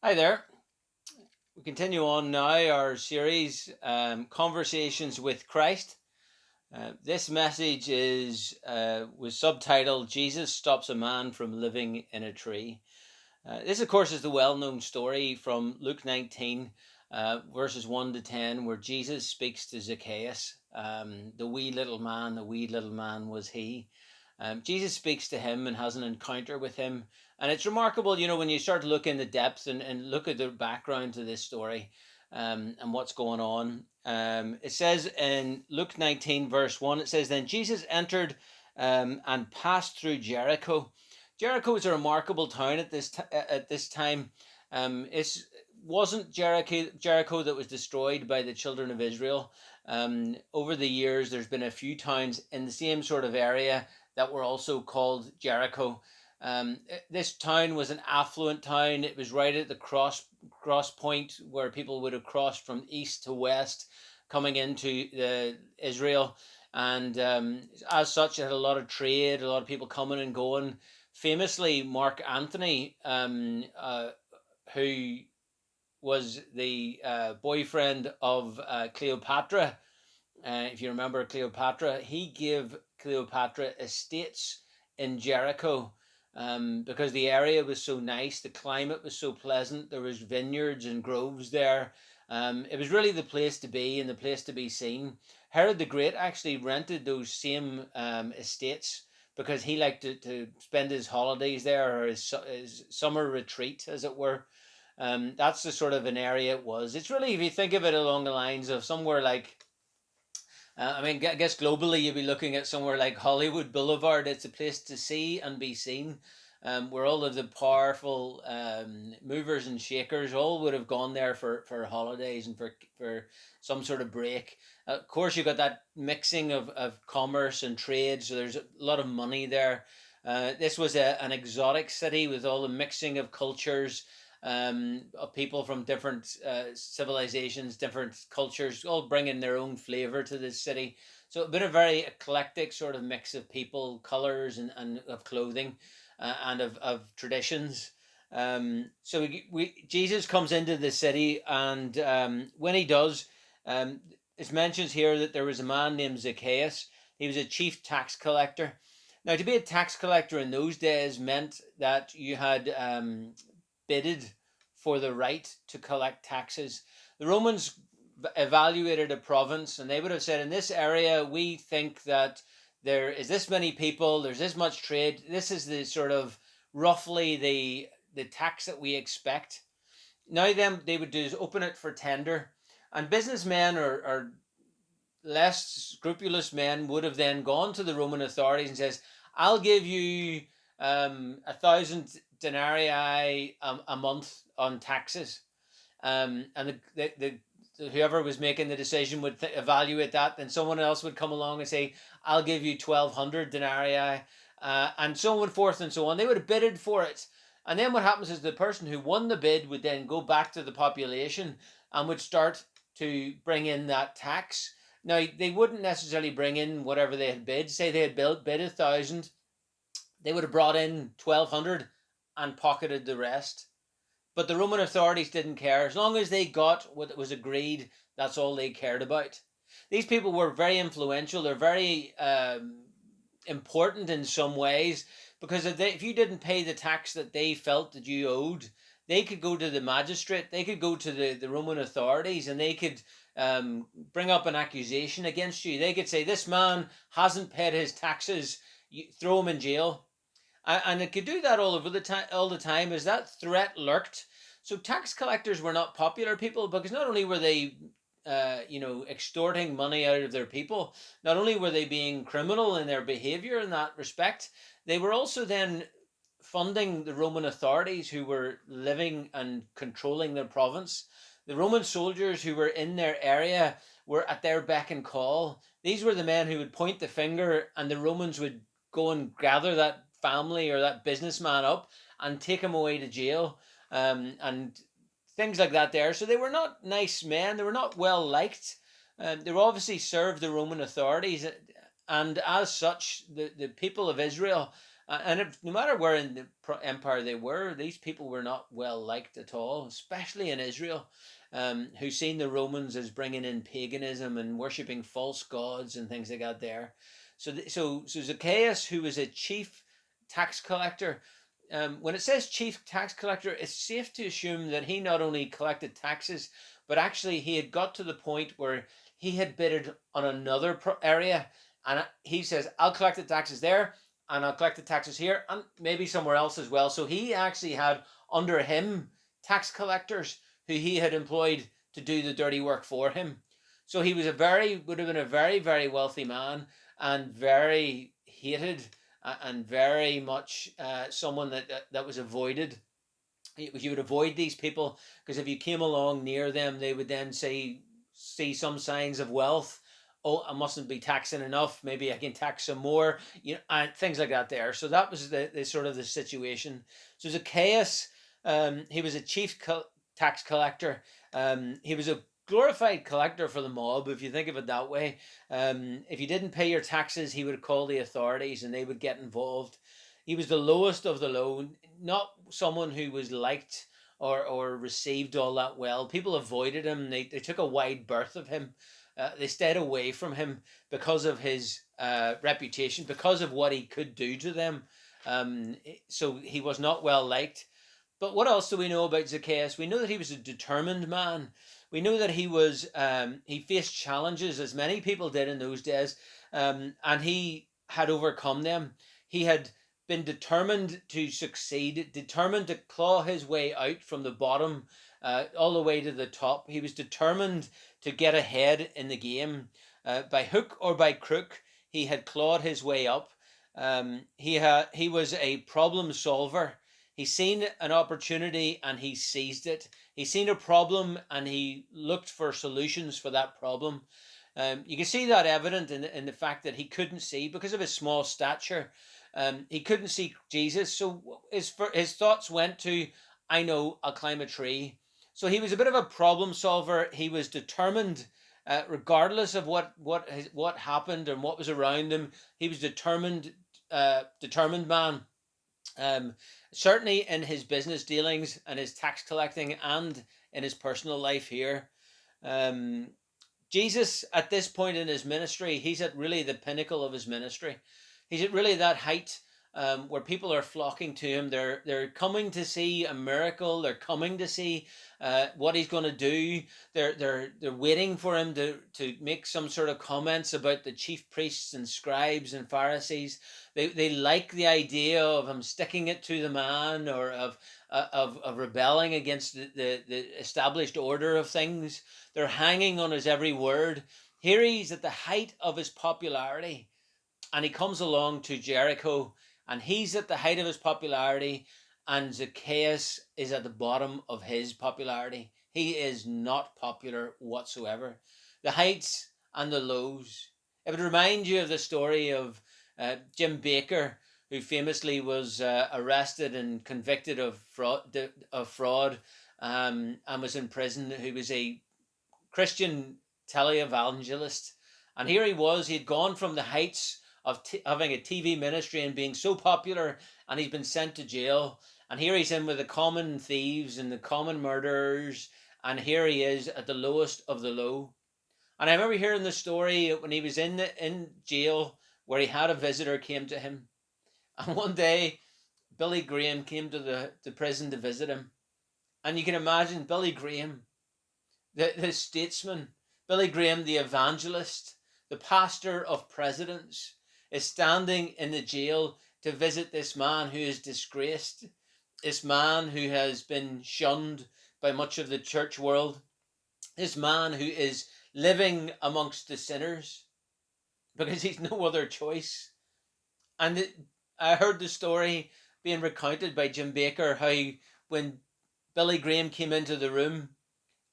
Hi there. We continue on now our series, Conversations with Christ. This message was subtitled Jesus Stops a Man from Living in a Tree. This, of course, is the well known story from Luke 19, verses 1 to 10, where Jesus speaks to Zacchaeus. The wee little man was he. Jesus speaks to him and has an encounter with him. And it's remarkable, when you start to look in the depth and look at the background to this story and what's going on. It says in Luke 19, verse 1, it says, Then Jesus entered and passed through Jericho. Jericho is a remarkable town at this time. It wasn't Jericho that was destroyed by the children of Israel. Over the years, there's been a few towns in the same sort of area that were also called Jericho. This town was an affluent town. It was right at the cross point where people would have crossed from east to west, coming into Israel, and as such, it had a lot of trade, a lot of people coming and going. Famously, Mark Antony, who was the boyfriend of Cleopatra. If you remember Cleopatra, he gave Cleopatra estates in Jericho because the area was so nice, the climate was so pleasant, there was vineyards and groves there. It was really the place to be and the place to be seen. Herod the Great actually rented those same estates because he liked to spend his holidays there, or his summer retreat, as it were. That's the sort of an area it was. It's really, if you think of it along the lines of somewhere like I guess globally you'd be looking at somewhere like Hollywood Boulevard. It's a place to see and be seen, where all of the powerful movers and shakers all would have gone there for holidays and for some sort of break. Of course, you've got that mixing of commerce and trade, so there's a lot of money there. This was an exotic city with all the mixing of cultures, of people from different civilizations, different cultures, all bringing their own flavor to this city. So it's been a very eclectic sort of mix of people, colors, and of clothing, and of traditions. Jesus comes into the city, and when he does, um, it mentions here that there was a man named Zacchaeus. He was a chief tax collector. Now, to be a tax collector in those days meant that you had bidded for the right to collect taxes. The Romans evaluated a province and they would have said, in this area, we think that there is this many people, there's this much trade, this is the sort of roughly the tax that we expect. Now, then, they would do is open it for tender, and businessmen or less scrupulous men would have then gone to the Roman authorities and says, I'll give you 1,000 denarii a month on taxes. And whoever was making the decision would evaluate that. Then someone else would come along and say, I'll give you 1,200 denarii, and so on forth and so on. They would have bidded for it. And then what happens is the person who won the bid would then go back to the population and would start to bring in that tax. Now, they wouldn't necessarily bring in whatever they had bid. Say they had bid 1,000, they would have brought in 1,200 and pocketed the rest. But the Roman authorities didn't care. As long as they got what was agreed, that's all they cared about. These people were very influential. They're very important in some ways, because if you didn't pay the tax that they felt that you owed, they could go to the magistrate, they could go to the Roman authorities, and they could bring up an accusation against you. They could say, this man hasn't paid his taxes, you throw him in jail. And it could do that all the time, as that threat lurked. So tax collectors were not popular people, because not only were they extorting money out of their people, not only were they being criminal in their behavior in that respect, they were also then funding the Roman authorities who were living and controlling their province. The Roman soldiers who were in their area were at their beck and call. These were the men who would point the finger, and the Romans would go and gather that family or that businessman up and take him away to jail, and things like that there. So they were not nice men. They were not well liked. They were obviously served the Roman authorities, and as such, the people of Israel And no matter where in the empire they were, these people were not well liked at all, especially in Israel, who seen the Romans as bringing in paganism and worshipping false gods and things like that there. So Zacchaeus, who was a chief tax collector, when it says chief tax collector, it's safe to assume that he not only collected taxes, but actually he had got to the point where he had bidded on another area, and he says, "I'll collect the taxes there, and I'll collect the taxes here, and maybe somewhere else as well." So he actually had under him tax collectors who he had employed to do the dirty work for him. So he would have been a very, very wealthy man, and very hated, and very much someone that was avoided. You would avoid these people, because if you came along near them, they would then see some signs of wealth. Oh, I mustn't be taxing enough. Maybe I can tax some more. And things like that there. So that was the sort of the situation. So Zacchaeus, he was a chief tax collector. He was a glorified collector for the mob, if you think of it that way. If you didn't pay your taxes, he would call the authorities and they would get involved. He was the lowest of the low, not someone who was liked or received all that well. People avoided him. They took a wide berth of him. They stayed away from him because of his reputation, because of what he could do to them. So he was not well liked. But what else do we know about Zacchaeus? We know that he was a determined man. We know that he faced challenges, as many people did in those days, and he had overcome them. He had been determined to succeed, determined to claw his way out from the bottom all the way to the top. He was determined to get ahead in the game. By hook or by crook, he had clawed his way up. He was a problem solver. He seen an opportunity and he seized it. He seen a problem and he looked for solutions for that problem. You can see that evident in the fact that he couldn't see because of his small stature. He couldn't see Jesus, so his thoughts went to, "I know, I'll climb a tree." So he was a bit of a problem solver. He was determined, regardless of what happened and what was around him. He was determined man. Um, Certainly in his business dealings and his tax collecting and in his personal life here. Um, Jesus, at this point in his ministry, he's at really the pinnacle of his ministry. He's at really that height where people are flocking to him. They're coming to see a miracle. They're coming to see what he's going to do. They're waiting for him to make some sort of comments about the chief priests and scribes and Pharisees. They like the idea of him sticking it to the man, or of rebelling against the established order of things. They're hanging on his every word. Here he's at the height of his popularity, and he comes along to Jericho, and he's at the height of his popularity, and Zacchaeus is at the bottom of his popularity. He is not popular whatsoever. The heights and the lows. It would remind you of the story of Jim Baker, who famously was arrested and convicted of fraud, and was in prison. Who was a Christian televangelist. And here he was, he'd gone from the heights of having a TV ministry and being so popular, and he's been sent to jail. And here he's in with the common thieves and the common murderers, and here he is at the lowest of the low. And I remember hearing the story when he was in jail, where he had a visitor came to him. And one day, Billy Graham came to the prison to visit him. And you can imagine Billy Graham, the statesman, Billy Graham, the evangelist, the pastor of presidents, is standing in the jail to visit this man who is disgraced, this man who has been shunned by much of the church world, this man who is living amongst the sinners because he's no other choice. And I heard the story being recounted by Jim Baker, how when Billy Graham came into the room,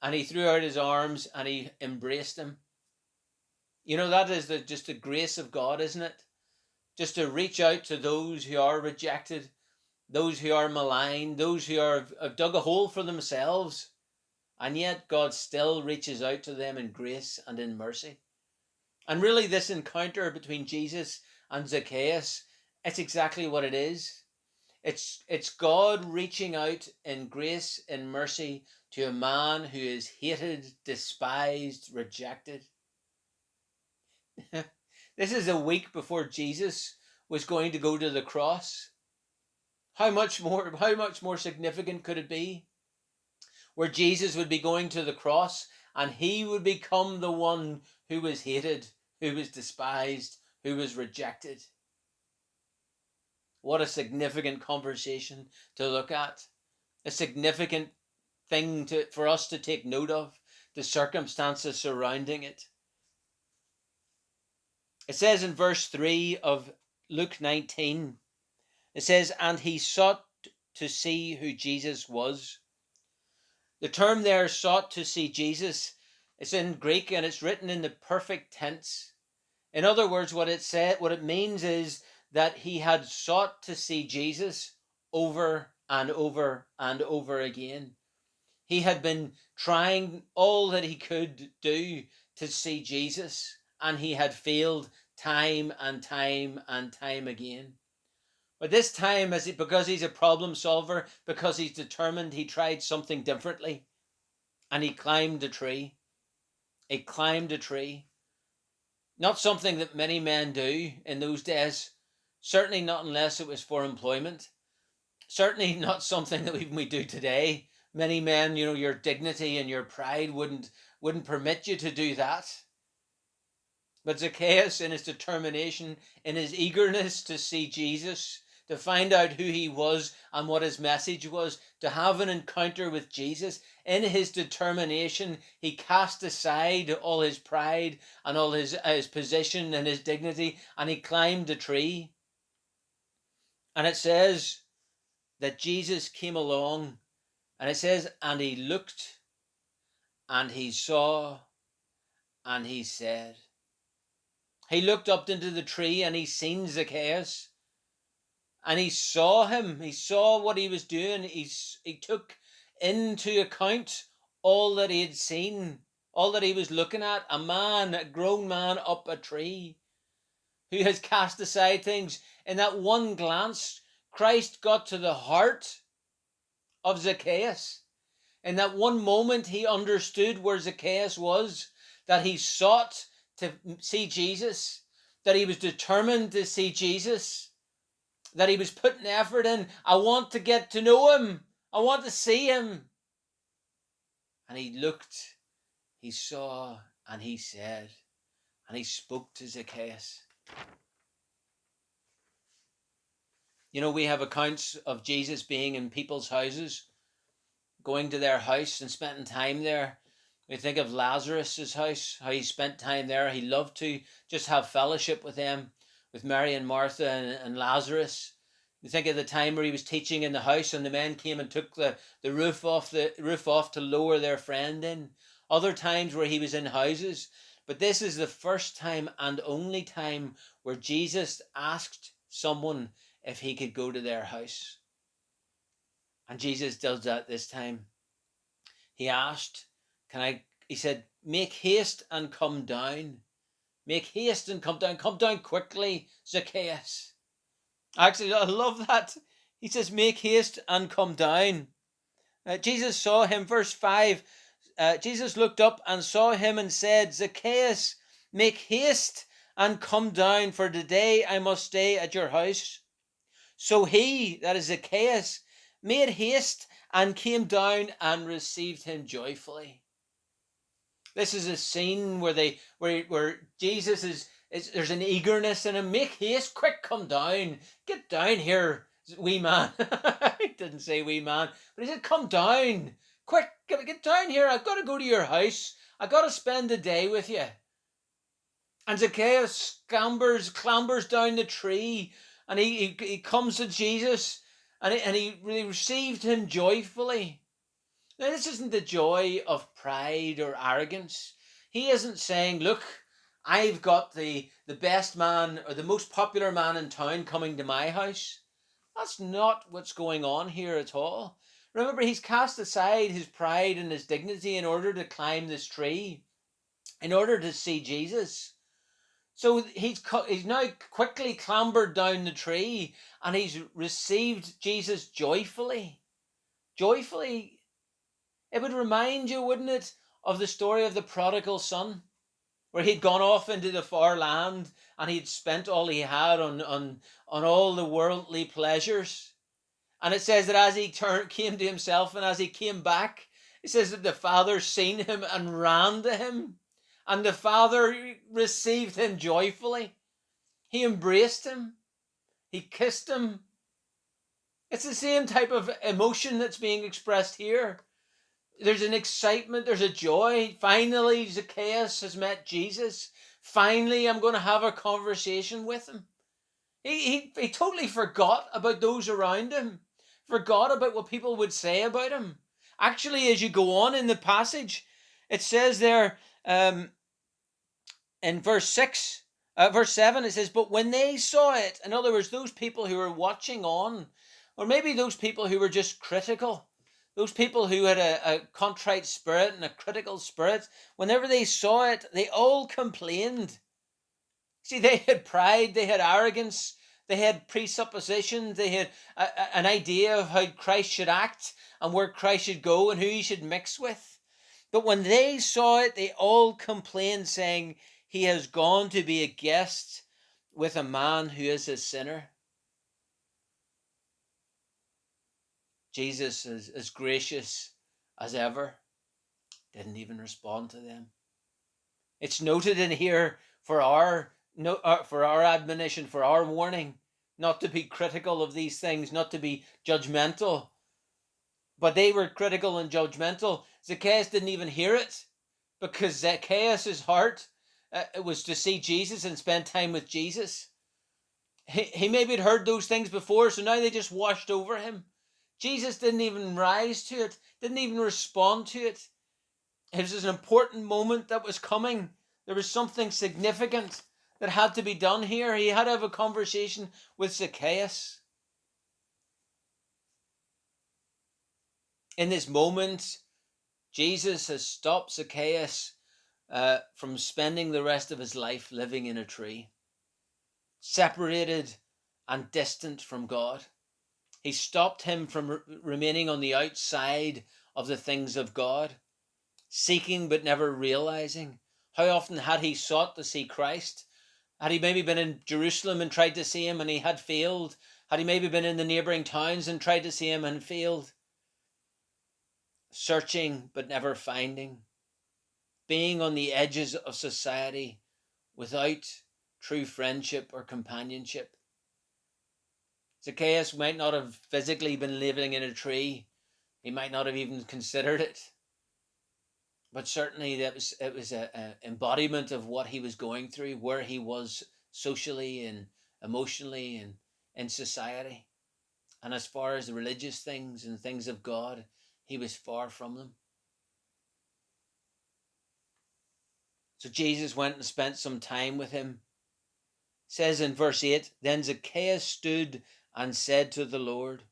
and he threw out his arms and he embraced him. That is just the grace of God, isn't it? Just to reach out to those who are rejected, those who are maligned, those who have dug a hole for themselves. And yet God still reaches out to them in grace and in mercy. And really, this encounter between Jesus and Zacchaeus It's exactly what it is. It's God reaching out in grace and mercy to a man who is hated, despised, rejected. This is a week before Jesus was going to go to the cross. How much more significant could it be? Where Jesus would be going to the cross and he would become the one who was hated, who was despised, who was rejected. What a significant conversation to look at. A significant thing for us to take note of, the circumstances surrounding it. It says in verse 3 of Luke 19, it says, and he sought to see who Jesus was. The term there, sought to see Jesus, it's in Greek and it's written in the perfect tense. In other words, what it means is that he had sought to see Jesus over and over and over again. He had been trying all that he could do to see Jesus, and he had failed time and time and time again. But this time, because he's a problem solver, because he's determined, he tried something differently, and he climbed a tree. He climbed a tree. Not something that many men do in those days. Certainly not unless it was for employment. Certainly not something that we do today. Many men, your dignity and your pride wouldn't permit you to do that. But Zacchaeus, in his determination, in his eagerness to see Jesus, to find out who he was and what his message was, to have an encounter with Jesus, in his determination, he cast aside all his pride and all his position and his dignity, and he climbed a tree. And it says that Jesus came along, and it says, and he looked, and he saw, and he said. He looked up into the tree, and he seen Zacchaeus. And he saw him. He saw what he was doing. He took into account all that he had seen, all that he was looking at. A grown man up a tree who has cast aside things. In that one glance, Christ got to the heart of Zacchaeus. In that one moment, he understood where Zacchaeus was, that he sought to see Jesus, that he was determined to see Jesus, that he was putting effort in. I want to get to know him. I want to see him. And he looked, he saw, and he said, and he spoke to Zacchaeus. We have accounts of Jesus being in people's houses, going to their house and spending time there. We think of Lazarus' house, how he spent time there. He loved to just have fellowship with them, with Mary and Martha and Lazarus. You think of the time where he was teaching in the house and the men came and took the roof off to lower their friend in. Other times where he was in houses. But this is the first time and only time where Jesus asked someone if he could go to their house. And Jesus does that this time. He asked, he said, make haste and come down. Make haste and come down. Come down quickly, Zacchaeus. Actually, I love that. He says, make haste and come down. Jesus saw him, verse 5. Jesus looked up and saw him and said, Zacchaeus, make haste and come down, for today I must stay at your house. So he, that is Zacchaeus, made haste and came down and received him joyfully. This is a scene where Jesus is there's an eagerness in him. Make haste, quick, come down. Get down here, wee man. He didn't say wee man, but he said, come down. Quick, get down here. I've got to go to your house. I've got to spend the day with you. And Zacchaeus clambers down the tree, and he comes to Jesus, and he really received him joyfully. Now, this isn't the joy of pride or arrogance. He isn't saying, look, I've got the best man or the most popular man in town coming to my house. That's not what's going on here at all. Remember, he's cast aside his pride and his dignity in order to climb this tree, in order to see Jesus. So he's now quickly clambered down the tree, and he's received Jesus joyfully. Joyfully. It would remind you, wouldn't it, of the story of the prodigal son, where he'd gone off into the far land and he'd spent all he had on all the worldly pleasures. And it says that as he came to himself and as he came back, it says that the father seen him and ran to him. And the father received him joyfully. He embraced him. He kissed him. It's the same type of emotion that's being expressed here. There's an excitement, there's a joy. Finally, Zacchaeus has met Jesus. Finally, I'm going to have a conversation with him. He totally forgot about those around him, forgot about what people would say about him. Actually, as you go on in the passage, it says there in verse 7, it says, but when they saw it, in other words, those people who were watching on, or maybe those people who were just critical, those people who had a contrite spirit and a critical spirit, whenever they saw it, they all complained. See, they had pride, they had arrogance, they had presuppositions, they had an idea of how Christ should act and where Christ should go and who he should mix with. But when they saw it, they all complained, saying, he has gone to be a guest with a man who is a sinner. Jesus, as gracious as ever, didn't even respond to them. It's noted in here for our admonition, for our warning, not to be critical of these things, not to be judgmental. But they were critical and judgmental. Zacchaeus didn't even hear it, because Zacchaeus' heart was to see Jesus and spend time with Jesus. He maybe had heard those things before, so now they just washed over him. Jesus didn't even rise to it, didn't even respond to it. It was an important moment that was coming. There was something significant that had to be done here. He had to have a conversation with Zacchaeus. In this moment, Jesus has stopped Zacchaeus from spending the rest of his life living in a tree, separated and distant from God. He stopped him from remaining on the outside of the things of God, seeking but never realizing. How often had he sought to see Christ? Had he maybe been in Jerusalem and tried to see him and he had failed? Had he maybe been in the neighboring towns and tried to see him and failed? Searching but never finding. Being on the edges of society without true friendship or companionship. Zacchaeus might not have physically been living in a tree. He might not have even considered it. But certainly it was an embodiment of what he was going through, where he was socially and emotionally and in society. And as far as the religious things and things of God, he was far from them. So Jesus went and spent some time with him. It says in verse 8, then Zacchaeus stood and said to the Lord,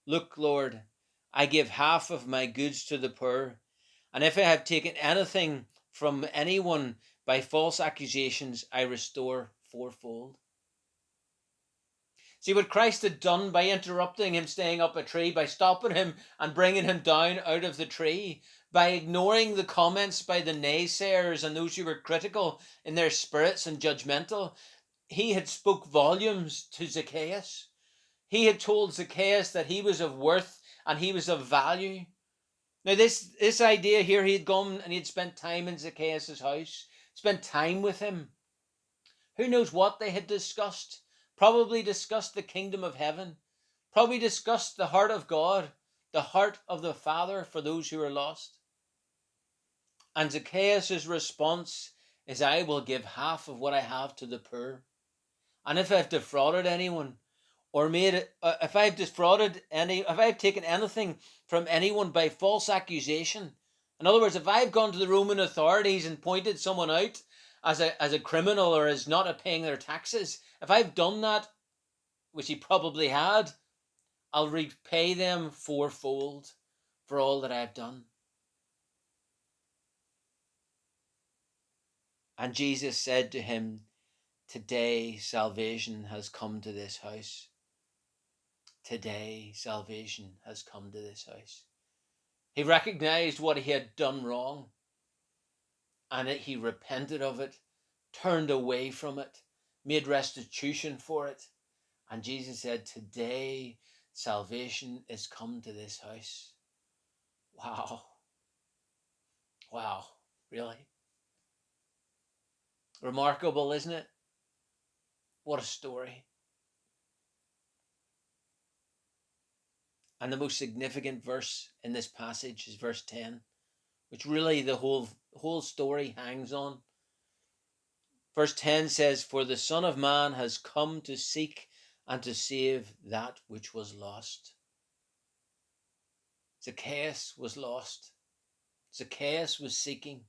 look, Lord, I give half of my goods to the poor, and if I have taken anything from anyone by false accusations, I restore fourfold. See what Christ had done by interrupting him staying up a tree, by stopping him and bringing him down out of the tree, by ignoring the comments by the naysayers and those who were critical in their spirits and judgmental. He had spoke volumes to Zacchaeus. He had told Zacchaeus that he was of worth and he was of value. Now this idea here, he had gone and he had spent time in Zacchaeus' house, spent time with him. Who knows what they had discussed? Probably discussed the kingdom of heaven. Probably discussed the heart of God, the heart of the Father for those who are lost. And Zacchaeus' response is, I will give half of what I have to the poor. And if I've defrauded anyone, or if I've taken anything from anyone by false accusation, in other words, if I've gone to the Roman authorities and pointed someone out as a criminal or as not paying their taxes, if I've done that, which he probably had, I'll repay them fourfold for all that I've done. And Jesus said to him, Today salvation has come to this house. Today salvation has come to this house. He recognized what he had done wrong, and he repented of it, turned away from it, made restitution for it. And Jesus said, today salvation is come to this house. Wow. Wow. Really? Remarkable, isn't it? What a story. And the most significant verse in this passage is verse 10, which really the whole story hangs on. Verse 10 says, for the Son of Man has come to seek and to save that which was lost. Zacchaeus was lost. Zacchaeus was seeking.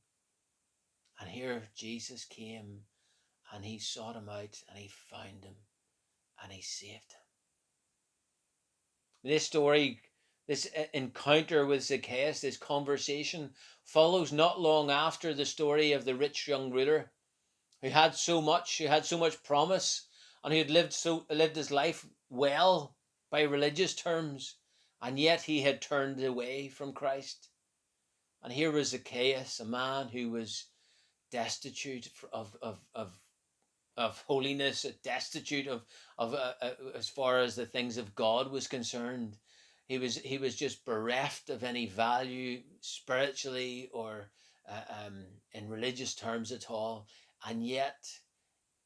And here Jesus came and he sought him out and he found him and he saved him. This story, this encounter with Zacchaeus, this conversation follows not long after the story of the rich young ruler who had so much, promise, and who had lived his life well by religious terms, and yet he had turned away from Christ. And here was Zacchaeus, a man who was destitute of holiness, destitute of as far as the things of God was concerned. He was just bereft of any value spiritually or in religious terms at all. And yet,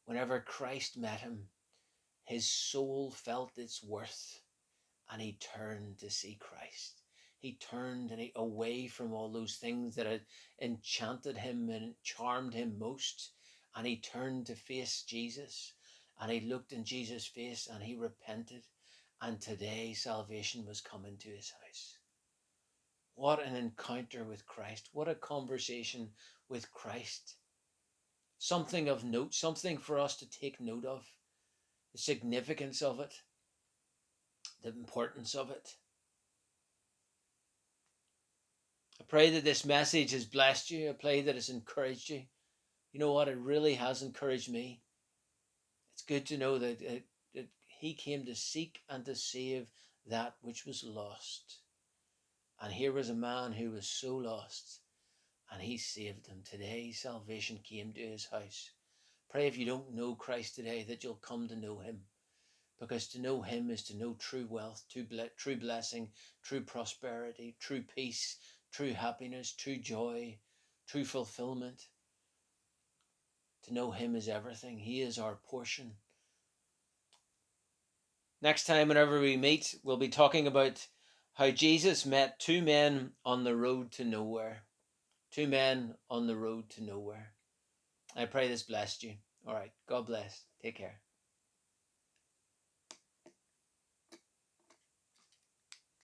whenever Christ met him, his soul felt its worth, and he turned to see Christ. He turned away from all those things that had enchanted him and charmed him most, and he turned to face Jesus, and he looked in Jesus' face and he repented, and today salvation was coming to his house. What an encounter with Christ. What a conversation with Christ. Something of note, something for us to take note of. The significance of it, the importance of it. I pray that this message has blessed you. I pray that it's encouraged you. You know what? It really has encouraged me. It's good to know that he came to seek and to save that which was lost. And here was a man who was so lost, and he saved him. Today, salvation came to his house. Pray if you don't know Christ today that you'll come to know him. Because to know him is to know true wealth, true blessing, true prosperity, true peace, true happiness, true joy, true fulfillment. To know him is everything. He is our portion. Next time, whenever we meet, we'll be talking about how Jesus met two men on the road to nowhere. Two men on the road to nowhere. I pray this blessed you. All right. God bless. Take care.